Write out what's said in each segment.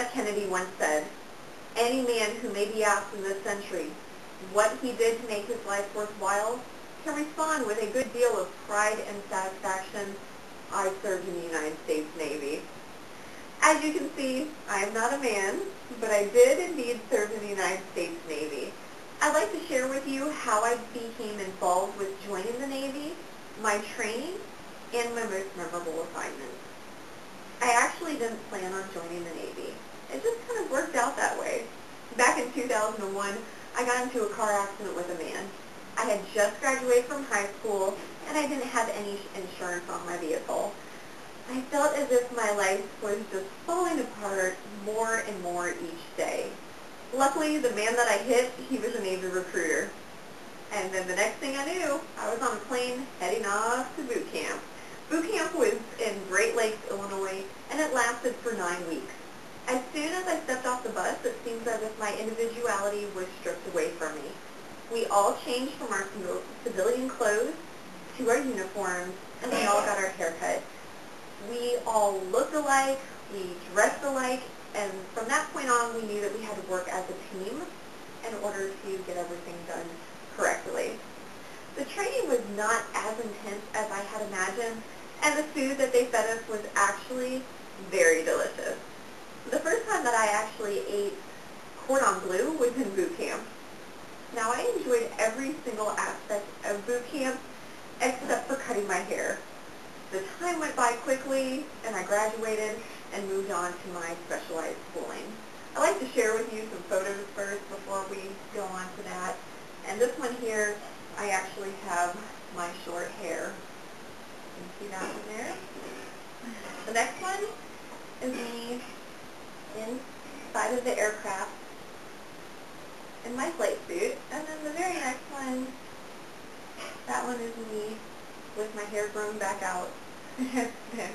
F. Kennedy once said, "Any man who may be asked in this century what he did to make his life worthwhile can respond with a good deal of pride and satisfaction, 'I served in the United States Navy.'" As you can see, I am not a man, but I did indeed serve in the United States Navy. I'd like to share with you how I became involved with joining the Navy, my training, and my most memorable assignments. I actually didn't plan on joining the Navy. It just kind of worked out that way. Back in 2001, I got into a car accident with a man. I had just graduated from high school, and I didn't have any insurance on my vehicle. I felt as if my life was just falling apart more and more each day. Luckily, the man that I hit, he was a Navy recruiter. And then the next thing I knew, I was on a plane heading off to boot camp. Boot camp was in Great Lakes, Illinois, and it lasted for 9 weeks. As soon as I stepped off the bus, it seems as if my individuality was stripped away from me. We all changed from our civilian clothes to our uniforms, and we all got our hair cut. We all looked alike, we dressed alike, and from that point on, we knew that we had to work as a team in order to get everything done correctly. The training was not as intense as I had imagined, and the food that they fed us was actually very delicious. The first time that I actually ate cordon bleu was in boot camp. Now, I enjoyed every single aspect of boot camp except for cutting my hair. The time went by quickly, and I graduated and moved on to my specialized schooling. I'd like to share with you some photos first before we go on to that. And this one here, I actually have my short hair. You can see that one there. The next one is me inside of the aircraft in my flight suit. And then the very next one, that one is me with my hair grown back out and then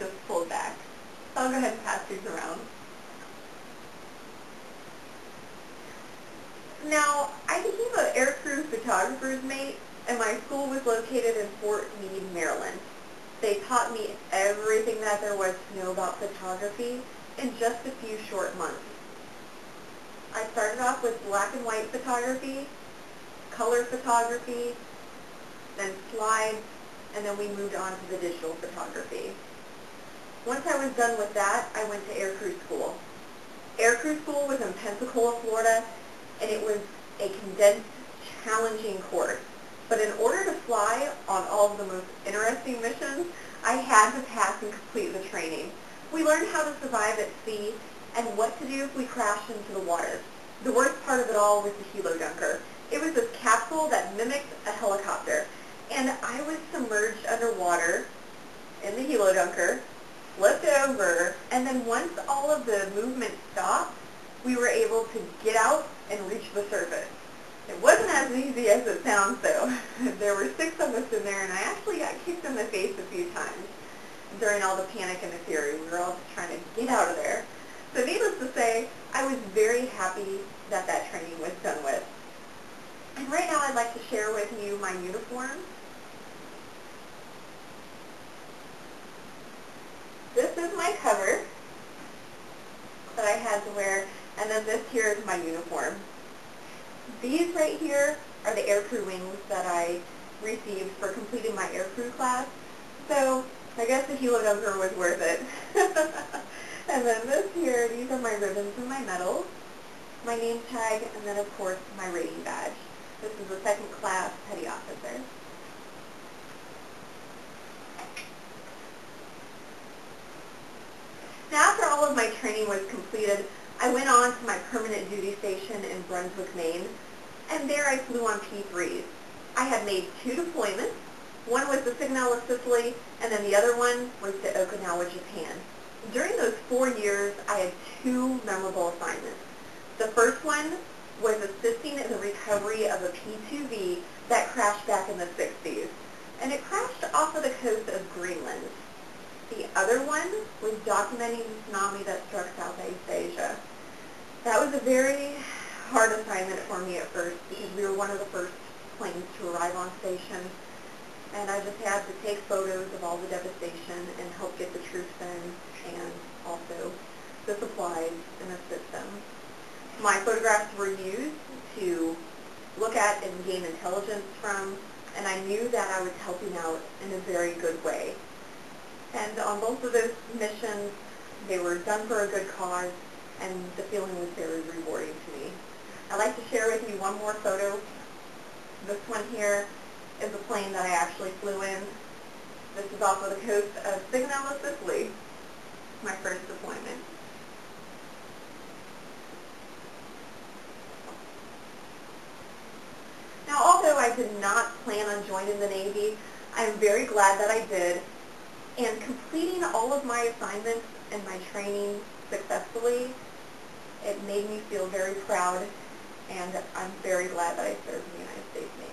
just pulled back. So I'll go ahead and pass these around. Now, I became an aircrew photographer's mate, and my school was located in Fort Meade, Maryland. They taught me everything that there was to know about photography in just a few short months. I started off with black and white photography, color photography, then slides, and then we moved on to the digital photography. Once I was done with that, I went to aircrew school. Aircrew school was in Pensacola, Florida, and it was a condensed, challenging course. But in order to fly on all of the most interesting missions, I had to pass and complete the training. We learned how to survive at sea and what to do if we crashed into the water. The worst part of it all was the helo dunker. It was this capsule that mimicked a helicopter, and I was submerged underwater in the helo dunker, flipped over, and then once all of the movement stopped, we were able to get out and reach the surface. It wasn't as easy as it sounds, though. There were 6 of us in there, and I actually got kicked in the face a few times during all the panic and the fury. We were all just trying to get out of there. So needless to say, I was very happy that that training was done with. And right now I'd like to share with you my uniform. This is my cover that I had to wear, and then this here is my uniform. These right here are the aircrew wings that I received for completing my aircrew class. So I guess the helo dunker was worth it. And then this here, these are my ribbons and my medals, my name tag, and then of course my rating badge. This is a 2nd class petty officer. Now, after all of my training was completed, I went on to my permanent duty station in Brunswick, Maine, and there I flew on P3s. I had made 2 deployments. One was to Sigonella, Sicily, and then the other one was to Okinawa, Japan. During those 4 years, I had 2 memorable assignments. The first one was assisting in the recovery of a P2V that crashed back in the 60s, and it crashed off of the coast of Greenland. The other one was documenting the tsunami that struck Southeast Asia. That was a very hard assignment for me at first because we were one of the first planes to arrive on station, and I just had to take photos of all the devastation and help get the troops in and also the supplies. lives in the system. My photographs were used to look at and gain intelligence from, and I knew that I was helping out in a very good way. And on both of those missions, they were done for a good cause, and the feeling was very rewarding to me. I'd like to share with you one more photo. This one here is a plane that I actually flew in. This is off of the coast of Sigonella, Sicily, my first deployment. Now, although I did not plan on joining the Navy, I'm very glad that I did, and completing all of my assignments and my training successfully, it made me feel very proud, and I'm very glad that I served in the United States Navy.